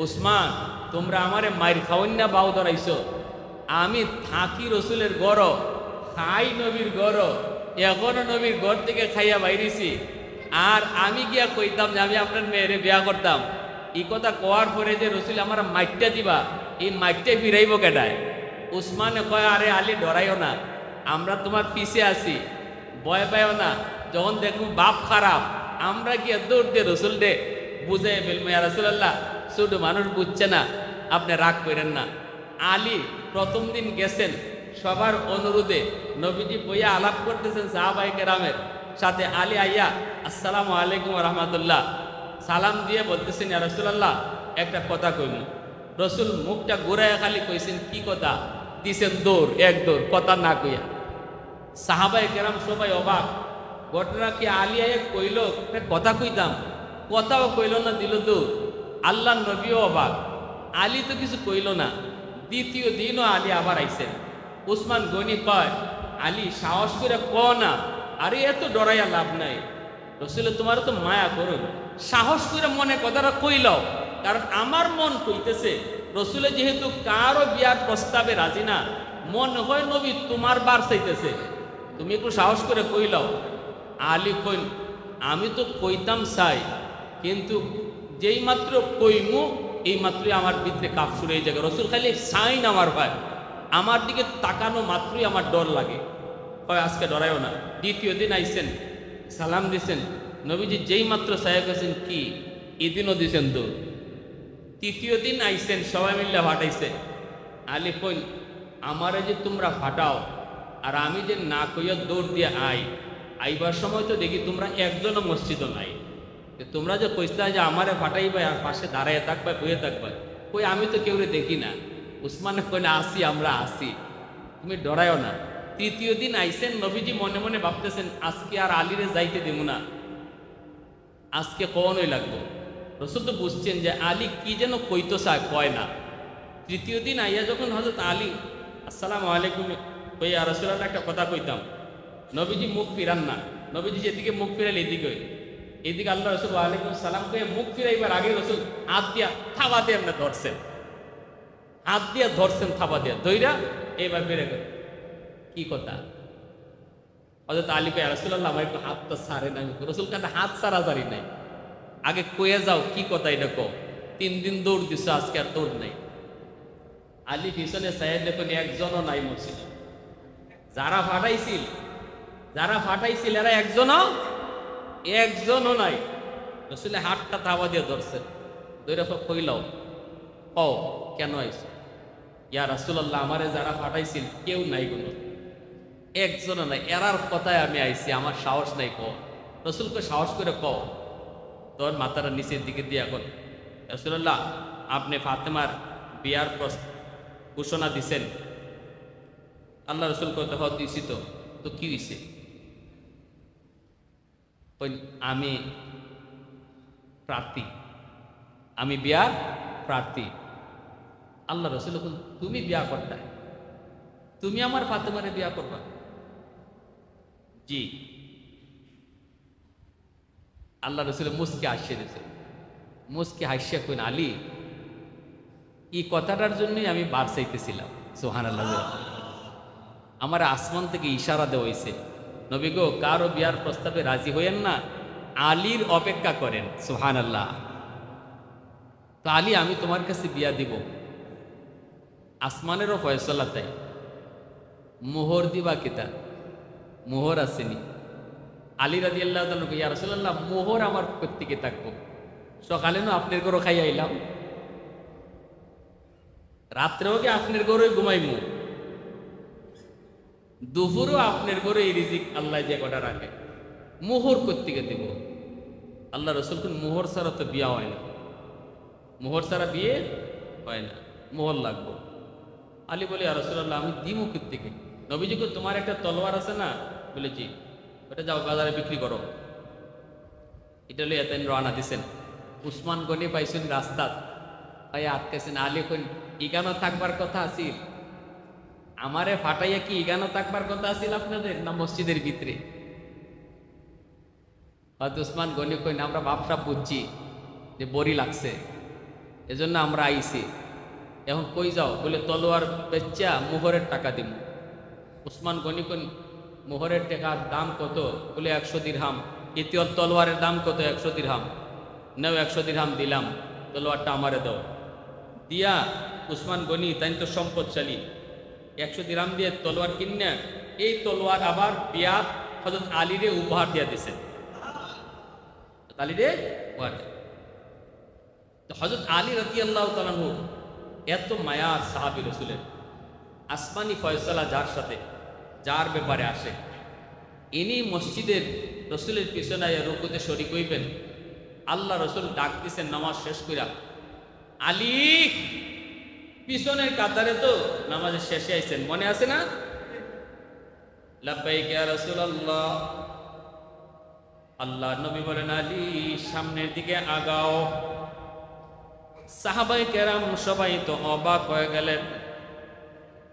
উসমান তোমরা আমারে মাইর খাওয়ান না বাউ ধরাইছো, আমি থাকি রসুলের গড়, খাই নবীর গড়, এখনো নবীর ঘর থেকে খাইয়া বাইরেছি, আর আমি গিয়া কইতাম যে আমি আপনার মেয়েরে বিয়া করতাম, এই কথা কোয়ার পরে যে রসুল আমার মাইটটা দিবা, এই মাইটটাই ফিরাইব কেডায়? উসমানে কয়, আরে আলী ডরাইও না, আমরা তোমার পিছে আছি, ভয় পাইও না, যখন দেখবো বাপ খারাপ আমরা গিয়া দৌড় দিয়ে রসুল দে বুঝে ফেলবো, ইয়া রাসূলুল্লাহ ছোট মানুষ বুঝছে না, আপনি রাগ করেন না। আলী প্রথম দিন গেছেন সবার অনুরোধে, নবীজি বইয়া আলাপ করতেছেন সাহাবায়ে কেরামের সাথে। আলী আইয়া আসসালামু আলাইকুম ওয়া রাহমাতুল্লাহ সালাম দিয়ে বলতেছেন, ইয়া রাসূলুল্লাহ একটা কথা কইল। রসুল মুখটা ঘুরাইয়া খালি কইছেন কি কথা, দিছেন দৌড়, এক দৌড়, কথা না কইয়া। সাহাবায়ে কেরাম সবাই অবাক, ঘটনা কি আলী আইয়া কইল কথা কইতাম, কথাও কইল না, দিল দৌড়। আল্লাহ নবীও অবাক, আলী তো কিছু কইল না। দ্বিতীয় দিনও আলী আবার আইছেন। উসমান গনি কয়, আলী সাহস করে ক না, আরে এত ডরাইয়া লাভ নাই, রসুল তোমার তো মায়া করুন, সাহস করে মনে কথাটা কইলাও, কারণ আমার মন কইতেছে রসুলে যেহেতু কারো বিয়ার প্রস্তাবে রাজি না, মনে হয় নবী তোমার বার চাইতেছে, তুমি একটু সাহস করে কইলাও। আলী কইল, আমি তো কইতাম চাই, কিন্তু যেই মাত্র কইমু এই মাত্রই আমার ভিতরে কাপ শুরু হয়ে যাবে। রসুল খালি সাইন আমার ভাই, আমার দিকে তাকানো মাত্রই আমার ডর লাগে। হয় আজকে ডরাইও না। দ্বিতীয় দিন আইসেন, সালাম দিছেন, নবীজি যেই মাত্র সাহেব গেছেন কি এদিনও দিছেন দৌড়। তৃতীয় দিন আইসেন, সবাই মিলে ফাটাইছে। আলী কইল, আমারে যে তোমরা ফাটাও আর আমি যে না কইয়া দৌড় দিয়ে আইবার সময় তো দেখি তোমরা একজনও মসজিদও নাই, তোমরা যে কইস্তা যে আমারে ফাটাইবা আর পাশে দাঁড়াইয়া থাকবা, বইয়ে থাকবা, কই আমি তো কেউরে দেখি না। উসমানে কইলে আসি, আমরা আসি, তুমি ডরাইও না। তৃতীয় দিন আইসেন, নবীজি মনে মনে ভাবতেছেন আজকে আর আলীরে যাইতে দেব না, আজকে কখনোই লাগবো। রসুল তো বুঝছেন যে আলী কি যেন কইতো চায়, কয় না। তৃতীয় দিন আইয়া যখন হযরত আলী আসসালামু আলাইকুম কইয়া, রাসূলুল্লাহ একটা কথা কইতাম, নবীজি মুখ ফিরান না, নবীজি যেদিকে মুখ ফিরাইল এদিকে, এইদিকে আল্লাহ রসুল ওয়ালাইকুম সালাম কয়ে মুখ ফিরাইবার আগে রসুল হাত দিয়া থাবা দিয়ে আমরা ধরছেন, হাত দিয়া ধরছেন, থাবা দিয়া ধইরা এইবার বেড়ে গেল। কি কথা? হযরত আলী কয়, রাসূলুল্লাহ আমার একটু হাতটা ছাড়ে না। রসুল কাছে হাত ছাড়া জারি নাই, আগে কয়ে যাও কি কথা এটা কও, 3 দিন দৌড় দিছো, আজকে আর দৌড় নাই। আলী পিছনে সাহেব দেখুন একজনও নাই মসজিদ, যারা ফাটাইছিল এরা একজনও নাই। রসুলের হাতটা থাবা দিয়ে ধরছেন, ধরে কইলাও ও কেন আইছে? ইয়া রাসূলুল্লাহ আমারে যারা ফাটাইছিল কেউ নাই, কোনো একজনও নাই, এরার কথায় আমি আইছি, আমার সাহস নাই। রসুলকে সাহস করে কও। তোর মাথাটা নিচের দিকে দিয়ে এখন, রাসূলুল্লাহ আপনি ফাতেমার বিয়ার ঘোষণা দিছেন। আল্লাহ রসুল কত দিছি, তো কি হইছে? আমি প্রার্থী, আমি বিয়ার প্রার্থী। আল্লাহ রসুল তুমি বিয়া করতে, তুমি আমার ফাতেমারে বিয়া করবা? জি। আল্লাহ রসুল মুসকে হাসিয়ে দিয়েছে, মুসকে হাসিয়া কইন, আলী এই কথাটার জন্যই আমি বার চাইতেছিলাম। সুবহানাল্লাহ। আমার আসমান থেকে ইশারা দেওয়া হয়েছে, নবী গো কারো বিয়ার প্রস্তাবে রাজি হইয়েন না, আলীর অপেক্ষা করেন। সুবহানাল্লাহ। তো আলী আমি তোমার কাছে বিয়া দিব, আসমানেরও ফয়সালা তাই, মোহর দিবা কিতা? মোহর আসেনি। আলী রাদিয়াল্লাহু তাআলা কই, ইয়া রাসূলুল্লাহ, মোহর আমার কোত্থেকে থাকবো? সকালে না আপনার ঘরে খাই আইলাম, রাত্রেও কি আপনার ঘরে ঘুমাইমু, দুপুরও আপনার ঘরে এই রিজিক আল্লাহ যে কটা রাখে, মোহর কোত্থেকে দেব? আল্লাহ রসুল কোন মোহর ছাড়া তো বিয়া হয় না, মোহর ছাড়া বিয়ে হয় না, মোহর লাগবো। আলী বলে, ইয়া রাসূলুল্লাহ, আমি দিমু কোত্থেকে? নবীজি কই, তোমার একটা তলোয়ার আছে না? বলেছি, ওটা যাও বাজারে বিক্রি করো। এটা লইয়া তেন রওনা দিছেন। উসমান গনি পাইছেন রাস্তাত, ভাই আটকেছেন। আলী কইন, ইগানো থাকবার কথা আছিল, আমারে ফাটাইয়া কি ইগানো থাকবার কথা আছিল আপনাদের, না মসজিদের ভিতরে? হয়তো উসমান গনি কইন, আমরা ভাবসাব বুঝছি যে বড়ি লাগছে, এজন্য আমরা আইছি। এখন কই যাও? বলে, তলোয়ার বেচা মোহরের টাকা দিব। উসমান গনি কইন, মোহরের টাকার দাম কত? বলে 100 দিরহাম। ইতিওর তলোয়ারের দাম কত? 100 দিরহাম। নাও 100 দিরহাম দিলাম, তলোয়ারটা আমারে দাও। দিয়া উসমান গনি তাই তো সম্পদশালী, 100 দিরহাম দিয়ে তলোয়ার কিনে এই তলোয়ার আবার বিয়া হযরত আলীরে উপহার দিয়া দিছে। আলীরে উপহার। তো হযরত আলী রাদিয়াল্লাহু তাআলা আনহু এত মায়ার সাহাবী রাসূলের, আসমানি ফয়সালা যার সাথে, যার ব্যাপারে আসে, ইনি মসজিদের রসুলের পিছনে রুকুতে শরীক হইবেন। আল্লাহ রসুল ডাক দিছেন নামাজ শেষ কইরা, আলী পিছনের কাতারে তো নামাজের শেষে আইছেন, মনে আছে না? লাব্বাইক ইয়া রাসূলুল্লাহ। আল্লাহ নবী বলেন, আলী সামনের দিকে আগাও। সাহাবায়ে কেরাম সবাই তো অবাক হয়ে গেলেন,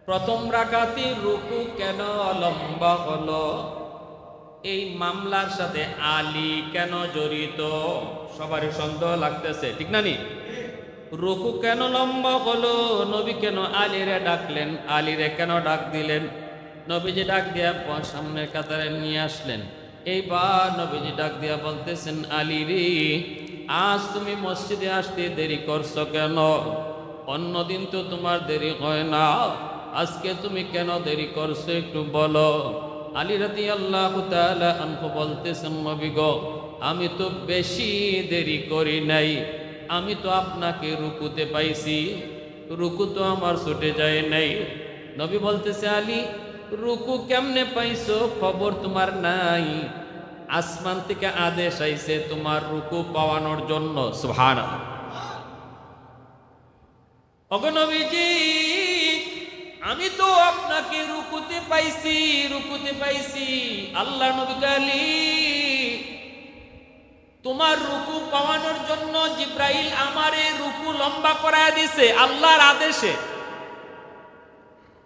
প্রথম রাকাতে রুকু কেন লম্বা হলো? এই মামলার সাথে আলী কেন জড়িত? সবারই সন্দেহ লাগতেছে, ঠিক না নি? রুকু কেন লম্বা হলো? নবী কেন আলীরে ডাকলেন? আলীরে কেন ডাক দিলেন? নবীজি ডাক দিয়া সামনের কাতারে নিয়ে আসলেন। এইবার নবীজি ডাক দিয়া বলতেছেন, আলী রে, আজ তুমি মসজিদে আসতে দেরি করছো কেন? অন্যদিন তো তোমার দেরি হয় না, আজকে তুমি কেন দেরি করছো একটু বলো। আলী রাদিয়াল্লাহু তাআলা আনহু বলতেছেন, নবী গো, আমি তো বেশি দেরি করি নাই, আমি তো আপনাকে রুকুতে পাইছি, রুকু তো আমার ছুটে যায় নাই। নবী বলতেছে, আলী রুকু কেমনে পাইছো? খবর তোমার নাই, আসমান থেকে আদেশ আইছে তোমার রুকু পাওয়ানোর জন্য। সুবহানাল্লাহ। ওগো নবীজি, আমি তো আপনাকে রুকুতে পাইছি, রুকুতে পাইছি। আল্লাহ নবী আলী, তোমার রুকু পাওয়ানোর জন্য জিব্রাইল আমারে রুকু লম্বা করায় দিছে আল্লাহর আদেশে।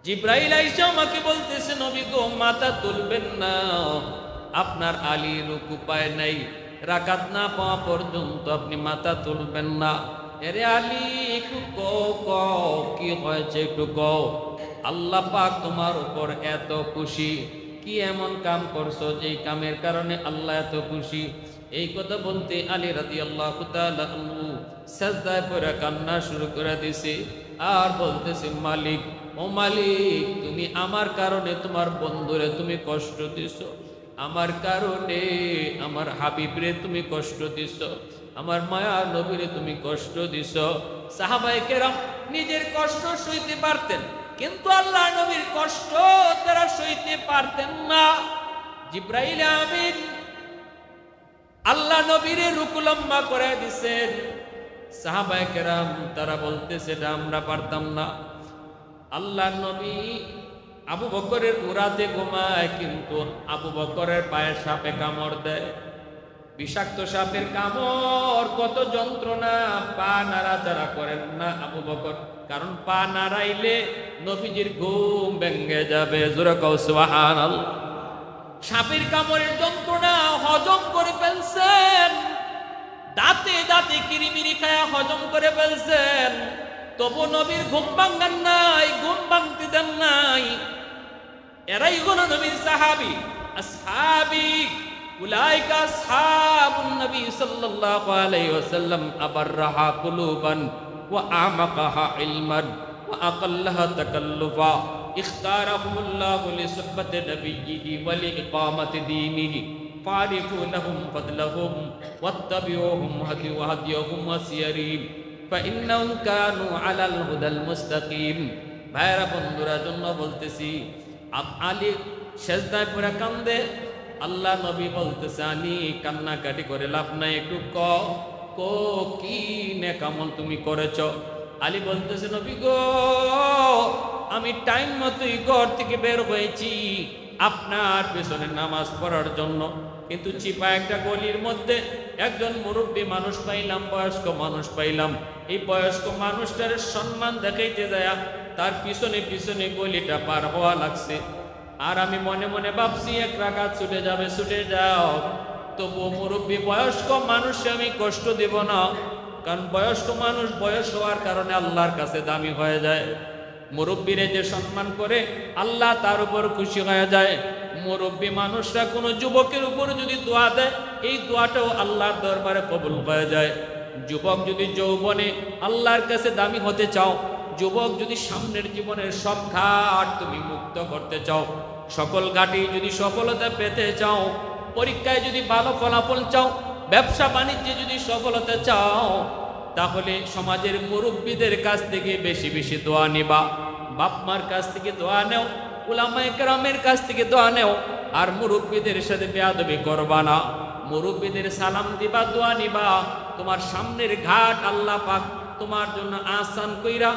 জিব্রাইল আইসা আমাকে বলতেছে, নবী গো, মাথা তুলবেন না, আপনার আলী রুকু পায় নাই, রাকাত না পাওয়া পর্যন্ত আপনি মাথা তুলবেন না। এরে আলী, একটু কও কি হয়েছে, একটু কও। আল্লাহ পাক তোমার উপর এত খুশি, কি এমন কাম করছো যে কামের কারণে আল্লাহ এত খুশি? এই কথা বলতে আলী রাদিয়াল্লাহু তাআলা আনহু সাজদায় পড়ে কান্না শুরু করে দিছে আর বলতেছে, মালিক, ও মালিক, তুমি আমার কারণে তোমার বন্ধুরে তুমি কষ্ট দিছো, আমার কারণে আমার হাবিবরে তুমি কষ্ট দিছো, আমার মায়া নবীরে তুমি কষ্ট দিছো। সাহাবায়ে কেরাম নিজের কষ্ট সইতে পারতেন, কিন্তু আল্লাহ নবীর কষ্ট তারা সইতে পারতেন না। জিব্রাইল আমিন আল্লাহ নবীরে রুকু লম্বা করে দিছেন। সাহাবায়ে কেরাম তারা বলতেছে, এটা আমরা পারতাম না। আল্লাহ নবী আবু বকরের উরাতে ঘুমায়, কিন্তু আবু বকরের পায়ে সাপে কামড় দেয়, বিষাক্ত সাপের কামড়, কত যন্ত্রণা। পা নাড়াচাড়া করেন না আবু বকর, কারণ পা নাড়াইলে নবীজির ঘুম ভেঙে যাবে। জোরে কও সুবহানাল্লাহ। সাপের কামড়ের যন্ত্রণা হজম করে ফেলছেন, দাঁতে দাঁতে কিরিমিরি খায়া হজম করে ফেলছেন, তবু নবীর ঘুম ভাঙান নাই, ঘুম ভাঙতে দেন নাই। এরাই হলো নবীর সাহাবী, আসহাবী। উলাইকা আসহাবুন নবী সাল্লাল্লাহু আলাইহি ওয়াসাল্লাম, আবাররাহা কুলুবান ওয়া আমাকাহা ইলমান ওয়া আকাল্লাহা তাকাল্লুফা। ইখতারাহুমুল্লাহু লিসুহবাতি নাবিয়্যিহি ওয়া লিইকামাতি দীনিহি ফারিফু লাহুম ফাদলাহুম ওয়াত্তাবিউহুম হাদিয়াহুম ওয়া সিয়ারিহিম ফাইন্নাহুম কানু আলাল হুদাল মুস্তাকিম। ভাইরা বন্ধুরা, জন্য বলতেছি, আলী সেজদায় পড়ে কান্দে, আল্লাহ নবী বলতেছে আলী কান্নাকাটি করে লাভ নাই, একটু কি নেকামল তুমি করেছ। আলী বলতেছে নবী গো, আমি টাইম মতোই ঘর থেকে বের হয়েছি আপনার পেছনে নামাজ পড়ার জন্য, কিন্তু চিপা একটা গলির মধ্যে একজন মুরব্বী মানুষ পাইলাম, বয়স্ক মানুষ পাইলাম। এই বয়স্ক মানুষটার সম্মান দেখাইতে যায় তার পিছনে পিছনে গলিটা পার হওয়া লাগছে। আর আমি মনে মনে ভাবছি এক রাকাত ছুটে যাবে, ছুটে যাও, তবুও মুরব্বী বয়স্ক মানুষকে আমি কষ্ট দেব না, কারণ বয়স্ক মানুষ বয়স হওয়ার কারণে আল্লাহর কাছে দামি হয়ে যায়। মুরব্বীরে যে সম্মান করে আল্লাহ তার উপর খুশি হয়ে যায়। মুরব্বী মানুষরা কোনো যুবকের উপর যদি দোয়া দেয়, এই দোয়াটাও আল্লাহর দরবারে কবুল হয়ে যায়। যুবক যদি যৌবনে আল্লাহর কাছে দামি হতে চাও, যুবক যদি সামনের জীবনের সব ঘাট তুমি মুক্ত করতে চাও, সকল ঘাটে যদি সফলতা পেতে চাও, পরীক্ষায় যদি ভালো ফলাফল চাও, ব্যবসা বাণিজ্যে যদি সফলতা চাও, তাহলে সমাজের মুরব্বীদের কাছ থেকে বেশি বেশি দোয়া নিবা। বাপ মার কাছ থেকে দোয়া নেও, উলামায়ে কেরামের কাছ থেকে দোয়া নেও, আর মুরব্বীদের সাথে বেয়াদবি করবা না। মুরব্বীদের সালাম দিবা, দোয়া নিবা, তোমার সামনের ঘাট আল্লাহ পাক তোমার জন্য আসান কইরা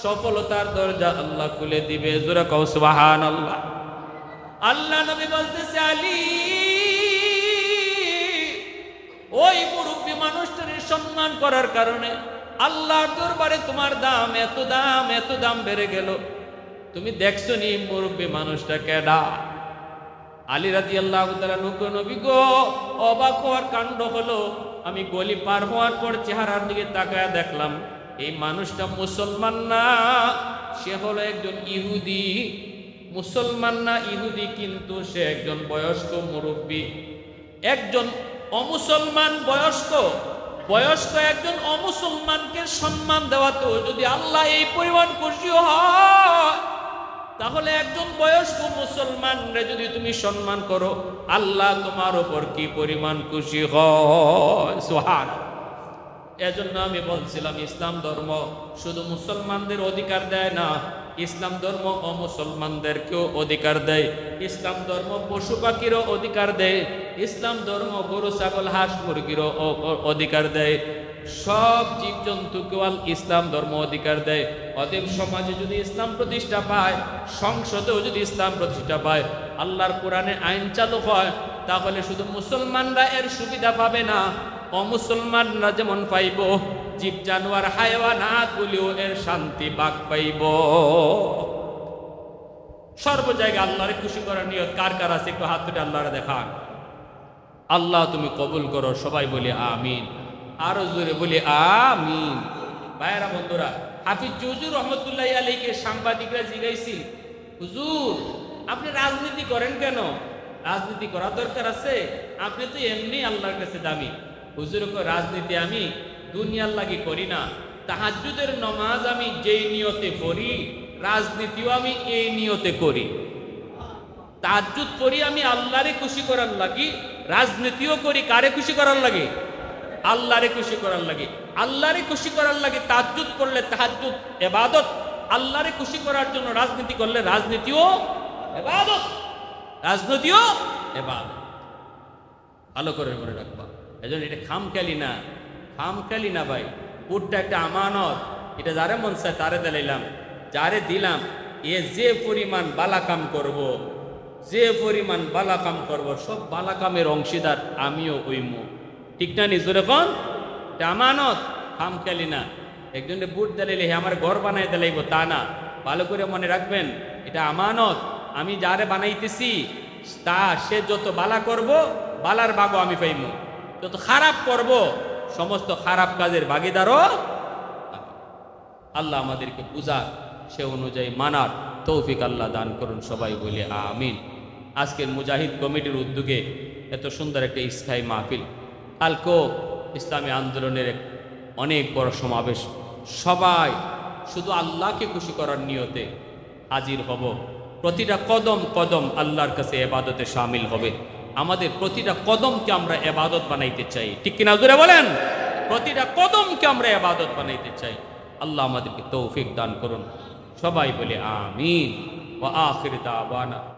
সফলতার দরজা আল্লাহ খুলে দিবে। জোরে কও সুবহানাল্লাহ। আল্লাহ নবী বলতেছে আলী, ওই মুরব্বী মানুষটার সম্মান করার কারণে আল্লাহর দরবারে তোমার দাম এত দাম এত দাম বেড়ে গেল। তুমি দেখছো নি মুরব্বী মানুষটা কেডা? আলী রাদিয়াল্লাহু তাআলা নবী গো, অবাক হওয়ার কাণ্ড হলো, আমি গলি পার হওয়ার পর চেহারার দিকে তাকায় দেখলাম এই মানুষটা মুসলমান না, সে হলো একজন ইহুদি। মুসলমান না ইহুদি, কিন্তু সে একজন বয়স্ক মুরব্বী। একজন অমুসলমান বয়স্ক একজন অমুসলমানকে সম্মান দেওয়াতেও যদি আল্লাহ এই পরিমাণ খুশি হয়, তাহলে একজন বয়স্ক মুসলমানরে যদি তুমি সম্মান করো, আল্লাহ তোমার উপর কি পরিমাণ খুশি হয়। সুবহানাল্লাহ। এজন্য আমি বলছিলাম, ইসলাম ধর্ম শুধু মুসলমানদের অধিকার দেয় না, ইসলাম ধর্ম অমুসলমানদেরকেও অধিকার দেয়। ইসলাম ধর্ম পশু পাখিরও অধিকার দেয়, ইসলাম ধর্ম গরু ছাগল হাঁস মুরগিরও অধিকার দেয়, সব জীবজন্তুকেও ইসলাম ধর্ম অধিকার দেয়। অতএব সমাজে যদি ইসলাম প্রতিষ্ঠা পায়, সংসদেও যদি ইসলাম প্রতিষ্ঠা পায়, আল্লাহর কোরআনের আইন চালু হয়, তাহলে শুধু মুসলমানরা এর সুবিধা পাবে না, অমুসলমানরা যেমন পাইব, জীব জানোয়ার হায়াওয়ানাত গুলিও এর শান্তি বাক পাইব। সর্ব জায়গায় আল্লাহরে খুশি করার নিয়ত কার কার আছে? একটু হাত তুলে আল্লাহরে দেখান। আল্লাহ তুমি কবুল করো। সবাই বলি আমিন, আরো জোরে বলি আমিন। ভাইয়েরা বন্ধুরা, হাফিজ হুজুর রহমতুল্লাহি আলাইহিকে সাংবাদিকরা জিজ্ঞাসি, হুজুর আপনি রাজনীতি করেন কেন? রাজনীতি করা দরকার আছে? আপনি তো এমনি আল্লাহর কাছে দামি। হুজুর কো, রাজনীতি আমি দুনিয়ার লাগি করি না, তাহাজ্জুদের নামাজ আমি যেই নিয়তে পড়ি, রাজনীতিও আমি এই নিয়তে করি। তাহাজ্জুদ করি আমি আল্লাহরে খুশি করার লাগি, রাজনীতিও করি কারে খুশি করার লাগে? আল্লাহরে খুশি করার লাগে। আল্লাহরে খুশি করার লাগে তাহাজ্জুদ করলে তাহাজ্জুদ ইবাদত, আল্লাহরে খুশি করার জন্য রাজনীতি করলে রাজনীতিও ইবাদত, রাজনীতিও ইবাদত। ভালো করে মনে রাখবা। এজন্য এটা খামখেয়ালি না, খামখেয়ালি না ভাই। উটটা একটা আমানত, এটা যারে মন চায় তারে দিলাম, যারে দিলাম এ যে পরিমাণ বালাকাম করব, যে পরিমাণ বালাকাম করব, সব বালাকামের অংশীদার আমিও হইমু। ঠিক না? নিজের এখন এটা আমানত, খামখেয়ালি না। একজনের বুট দিলে আমার ঘর বানাই দিলাইব তা না। ভালো করে মনে রাখবেন, এটা আমানত। আমি যারে বানাইতেছি তা সে যত বালা করব, বালার ভাগও আমি পাইমু, যত খারাপ করব সমস্ত খারাপ কাজের ভাগিদারও। আল্লাহ আমাদেরকে বুঝার, সে অনুযায়ী মানার তৌফিক আল্লাহ দান করুন। সবাই বলি আমিন। আজকের মুজাহিদ কমিটির উদ্যোগে এত সুন্দর একটা স্থায়ী মাহফিল, কালকেও ইসলামী আন্দোলনের অনেক বড় সমাবেশ। সবাই শুধু আল্লাহকে খুশি করার নিয়তে হাজির হব। প্রতিটা কদম কদম আল্লাহর কাছে ইবাদতে শামিল হবে। আমাদের প্রতিটা কদমকে আমরা ইবাদত বানাইতে চাই, ঠিক কিনা জোরে বলেন? প্রতিটা কদমকে আমরা ইবাদত বানাইতে চাই। আল্লাহ আমাদেরকে তৌফিক দান করুন। সবাই বলে আমিন। ওয়া আখির দাওয়ানা